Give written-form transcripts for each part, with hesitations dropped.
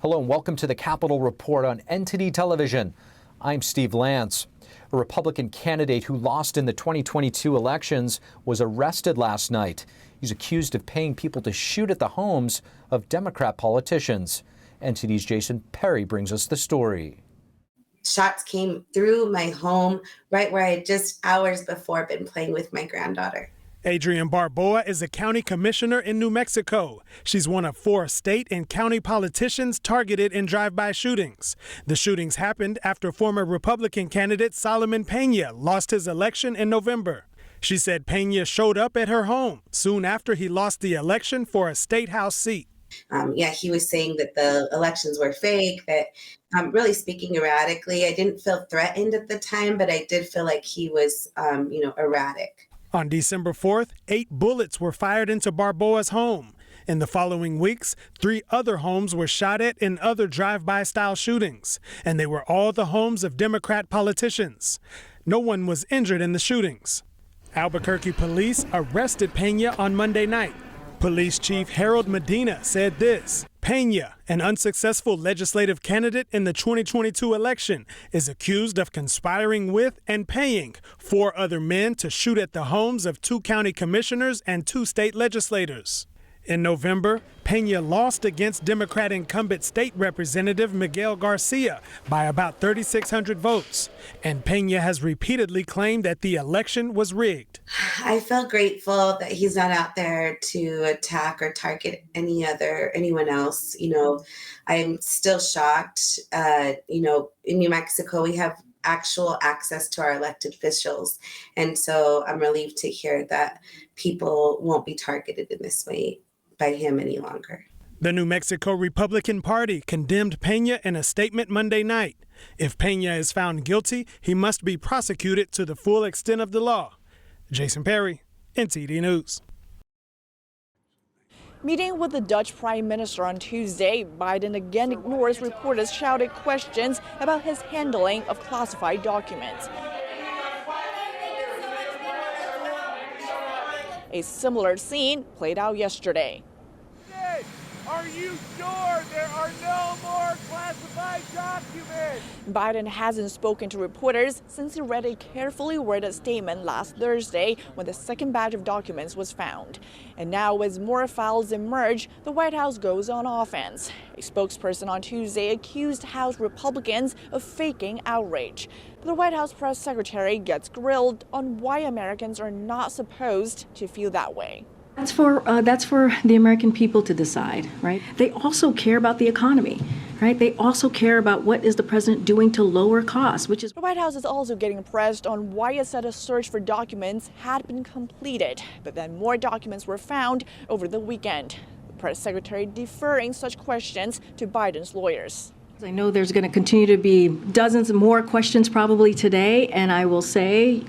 Hello and welcome to the Capitol Report on NTD Television. I'm Steve Lance. A Republican candidate who lost in the 2022 elections was arrested last night. He's accused of paying people to shoot at the homes of Democrat politicians. NTD's Jason Perry brings us the story. Shots came through my home right where I had just hours before been playing with my granddaughter. Adrienne Barboa is a county commissioner in New Mexico. She's one of 4 state and county politicians targeted in drive-by shootings. The shootings happened after former Republican candidate Solomon Pena lost his election in November. She said Pena showed up at her home soon after he lost the election for a state house seat. He was saying that the elections were fake, that really speaking erratically. I didn't feel threatened at the time, but I did feel like he was, erratic. On December 4th, 8 bullets were fired into Barboa's home. In the following weeks, 3 other homes were shot at in other drive-by style shootings, and they were all the homes of Democrat politicians. No one was injured in the shootings. Albuquerque police arrested Pena on Monday night. Police Chief Harold Medina said this: Pena, an unsuccessful legislative candidate in the 2022 election, is accused of conspiring with and paying 4 other men to shoot at the homes of 2 county commissioners and 2 state legislators. In November, Pena lost against Democrat incumbent state representative Miguel Garcia by about 3,600 votes, and Pena has repeatedly claimed that the election was rigged. I feel grateful that he's not out there to attack or target anyone else. I'm still shocked. In New Mexico, we have actual access to our elected officials. And so I'm relieved to hear that people won't be targeted in this way by him any longer. The New Mexico Republican Party condemned Pena in a statement Monday night. If Pena is found guilty, he must be prosecuted to the full extent of the law. Jason Perry, NTD News. Meeting with the Dutch Prime Minister on Tuesday, Biden again ignores reporters' shouted questions about his handling of classified documents. A similar scene played out yesterday. Are you sure there are no more classified documents? Biden hasn't spoken to reporters since he read a carefully worded statement last Thursday when the second batch of documents was found. And now, as more files emerge, the White House goes on offense. A spokesperson on Tuesday accused House Republicans of faking outrage. The White House press secretary gets grilled on why Americans are not supposed to feel that way. That's for the American people to decide, right? They also care about the economy, right? They also care about what is the president doing to lower costs, which is... The White House is also getting pressed on why it said a search for documents had been completed, but then more documents were found over the weekend. The press secretary deferring such questions to Biden's lawyers. I know there's going to continue to be dozens more questions probably today, and I will say,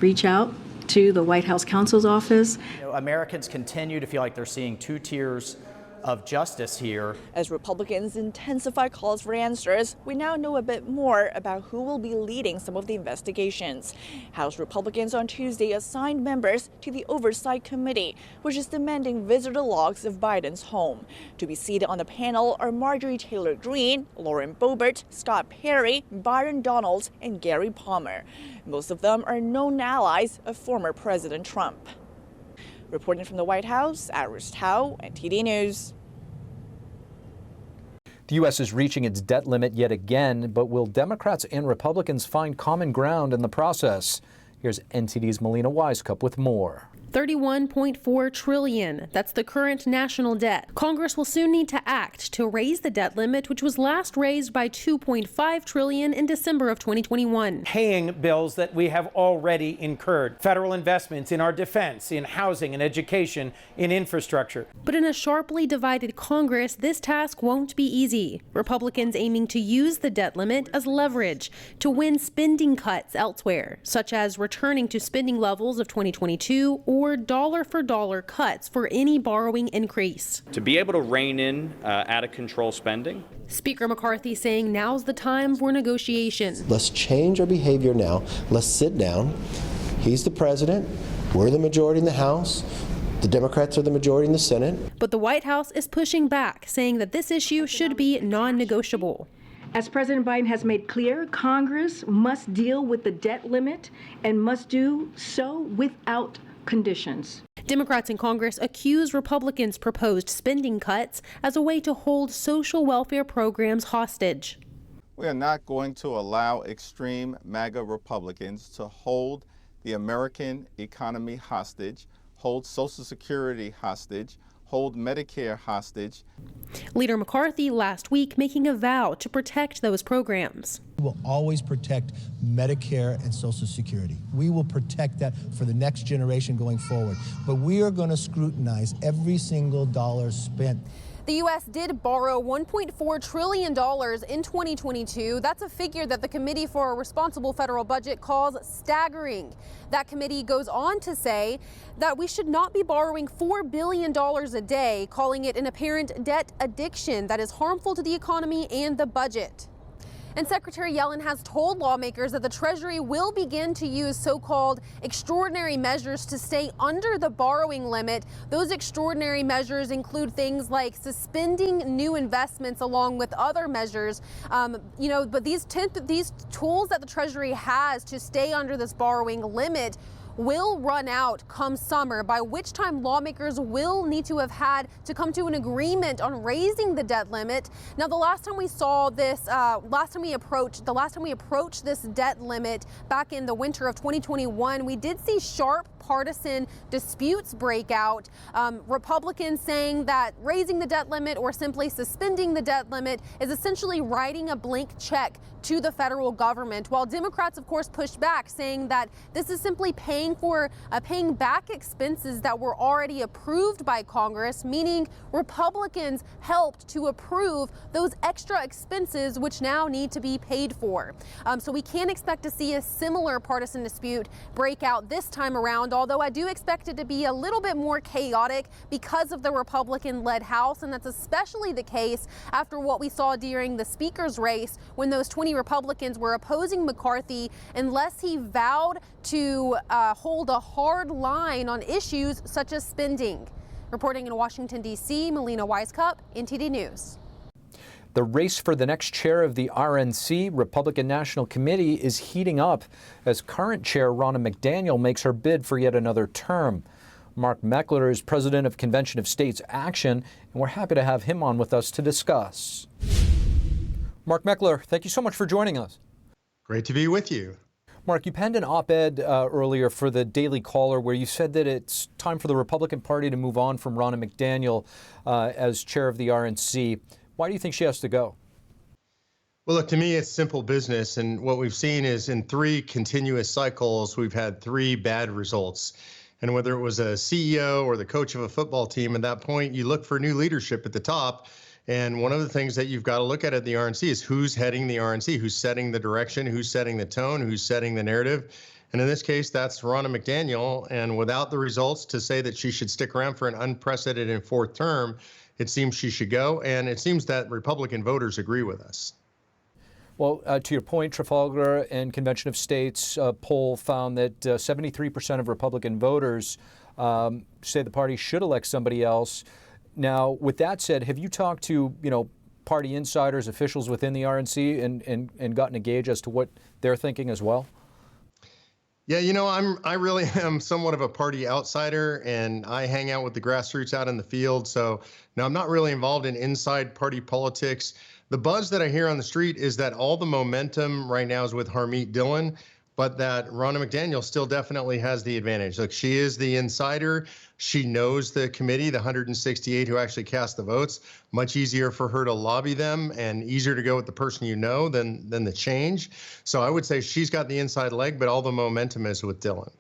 reach out to the White House counsel's office. Americans continue to feel like they're seeing 2 tiers of justice here. As Republicans intensify calls for answers, we now know a bit more about who will be leading some of the investigations. House Republicans on Tuesday assigned members to the Oversight Committee, which is demanding visitor logs of Biden's home. To be seated on the panel are Marjorie Taylor Greene, Lauren Boebert, Scott Perry, Byron Donalds, and Gary Palmer. Most of them are known allies of former President Trump. Reporting from the White House, Iris Tao, NTD News. The U.S. is reaching its debt limit yet again, but will Democrats and Republicans find common ground in the process? Here's NTD's Melina Wisecup with more. $31.4 trillion. That's the current national debt. Congress will soon need to act to raise the debt limit, which was last raised by $2.5 trillion in December of 2021. Paying bills that we have already incurred. Federal investments in our defense, in housing and education, in infrastructure. But in a sharply divided Congress, this task won't be easy. Republicans aiming to use the debt limit as leverage to win spending cuts elsewhere, such as returning to spending levels of 2022 or dollar-for-dollar cuts for any borrowing increase. To be able to rein in out-of-control spending. Speaker McCarthy saying now's the time for negotiation. Let's change our behavior now. Let's sit down. He's the president. We're the majority in the House. The Democrats are the majority in the Senate. But the White House is pushing back, saying that this issue should be non-negotiable. As President Biden has made clear, Congress must deal with the debt limit and must do so without conditions. Democrats in Congress accuse Republicans' proposed spending cuts as a way to hold social welfare programs hostage. We are not going to allow extreme MAGA Republicans to hold the American economy hostage, hold Social Security hostage, hold Medicare hostage. Leader McCarthy last week making a vow to protect those programs. We will always protect Medicare and Social Security. We will protect that for the next generation going forward. But we are going to scrutinize every single dollar spent. The U.S. did borrow $1.4 trillion in 2022. That's a figure that the Committee for a Responsible Federal Budget calls staggering. That committee goes on to say that we should not be borrowing $4 billion a day, calling it an apparent debt addiction that is harmful to the economy and the budget. And Secretary Yellen has told lawmakers that the Treasury will begin to use so-called extraordinary measures to stay under the borrowing limit. Those extraordinary measures include things like suspending new investments along with other measures. But these tools that the Treasury has to stay under this borrowing limit will run out come summer, by which time lawmakers will need to have had to come to an agreement on raising the debt limit. Now, the last time we saw this, last time we approached this debt limit back in the winter of 2021, we did see sharp partisan disputes break out. Republicans saying that raising the debt limit or simply suspending the debt limit is essentially writing a blank check to the federal government, while Democrats, of course, pushed back, saying that this is simply paying back expenses that were already approved by Congress, meaning Republicans helped to approve those extra expenses which now need to be paid for. So we can expect to see a similar partisan dispute break out this time around, although I do expect it to be a little bit more chaotic because of the Republican-led House, and that's especially the case after what we saw during the speaker's race when those 20 Republicans were opposing McCarthy unless he vowed to hold a hard line on issues such as spending. Reporting in Washington, D.C., Melina Weiskup, NTD News. The race for the next chair of the RNC, Republican National Committee, is heating up as current chair Ronna McDaniel makes her bid for yet another term. Mark Meckler is president of Convention of States Action, and we're happy to have him on with us to discuss. Mark Meckler, thank you so much for joining us. Great to be with you. Mark, you penned an op-ed earlier for the Daily Caller where you said that it's time for the Republican Party to move on from Ronna McDaniel as chair of the RNC. Why do you think she has to go? Well, look, to me, it's simple business. And what we've seen is in 3 continuous cycles, we've had 3 bad results. And whether it was a CEO or the coach of a football team, at that point, you look for new leadership at the top. And one of the things that you've got to look at the RNC is who's heading the RNC, who's setting the direction, who's setting the tone, who's setting the narrative. And in this case, that's Ronna McDaniel. And without the results to say that she should stick around for an unprecedented 4th term, it seems she should go. And it seems that Republican voters agree with us. Well, to your point, Trafalgar and Convention of States poll found that 73% of Republican voters say the party should elect somebody else. Now, with that said, have you talked to, party insiders, officials within the RNC and gotten a gauge as to what they're thinking as well? Yeah, I really am somewhat of a party outsider, and I hang out with the grassroots out in the field. So now I'm not really involved in inside party politics. The buzz that I hear on the street is that all the momentum right now is with Harmeet Dillon, but that Ronna McDaniel still definitely has the advantage. Look, she is the insider. She knows the committee, the 168 who actually cast the votes. Much easier for her to lobby them and easier to go with the person than the change. So I would say she's got the inside leg, but all the momentum is with Dillon.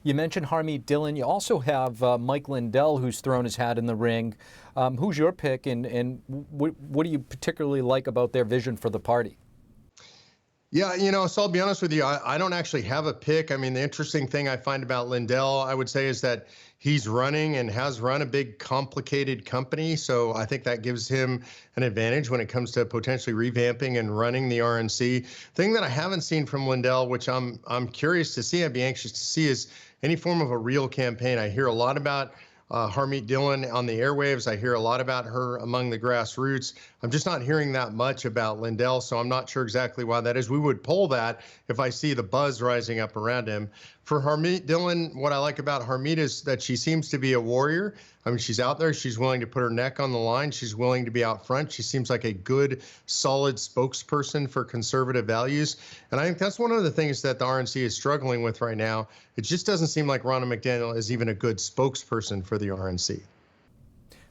You mentioned Harmeet Dillon. You also have Mike Lindell, who's thrown his hat in the ring. Who's your pick, and what do you particularly like about their vision for the party? Yeah, so I'll be honest with you, I don't actually have a pick. I mean, the interesting thing I find about Lindell, I would say, is that he's running and has run a big, complicated company. So I think that gives him an advantage when it comes to potentially revamping and running the RNC. Thing that I haven't seen from Lindell, which I'm curious to see, I'd be anxious to see, is any form of a real campaign. I hear a lot about Harmeet Dillon on the airwaves. I hear a lot about her among the grassroots. I'm just not hearing that much about Lindell, so I'm not sure exactly why that is. We would poll that if I see the buzz rising up around him. For Harmeet Dillon, what I like about Harmeet is that she seems to be a warrior. I mean, she's out there. She's willing to put her neck on the line. She's willing to be out front. She seems like a good, solid spokesperson for conservative values. And I think that's one of the things that the RNC is struggling with right now. It just doesn't seem like Ronna McDaniel is even a good spokesperson for the RNC.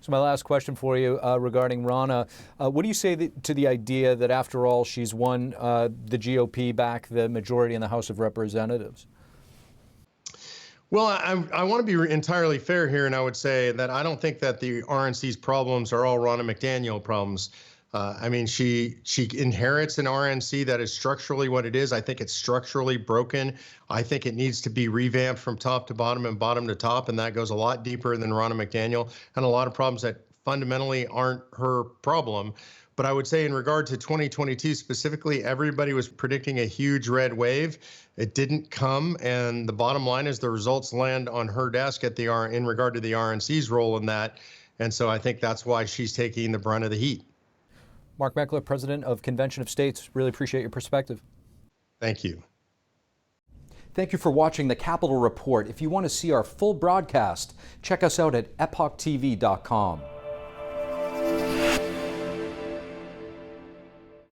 So my last question for you regarding Ronna, what do you say to the idea that after all she's won the GOP back the majority in the House of Representatives? Well, I want to be entirely fair here, and I would say that I don't think that the RNC's problems are all Ronna McDaniel problems. I mean, she inherits an RNC that is structurally what it is. I think it's structurally broken. I think it needs to be revamped from top to bottom and bottom to top, and that goes a lot deeper than Ronna McDaniel and a lot of problems that fundamentally aren't her problem. But I would say in regard to 2022 specifically, everybody was predicting a huge red wave. It didn't come, and the bottom line is the results land on her desk in regard to the RNC's role in that. And so I think that's why she's taking the brunt of the heat. Mark Meckler, President of Convention of States, really appreciate your perspective. Thank you. Thank you for watching the Capitol Report. If you want to see our full broadcast, check us out at epochtv.com.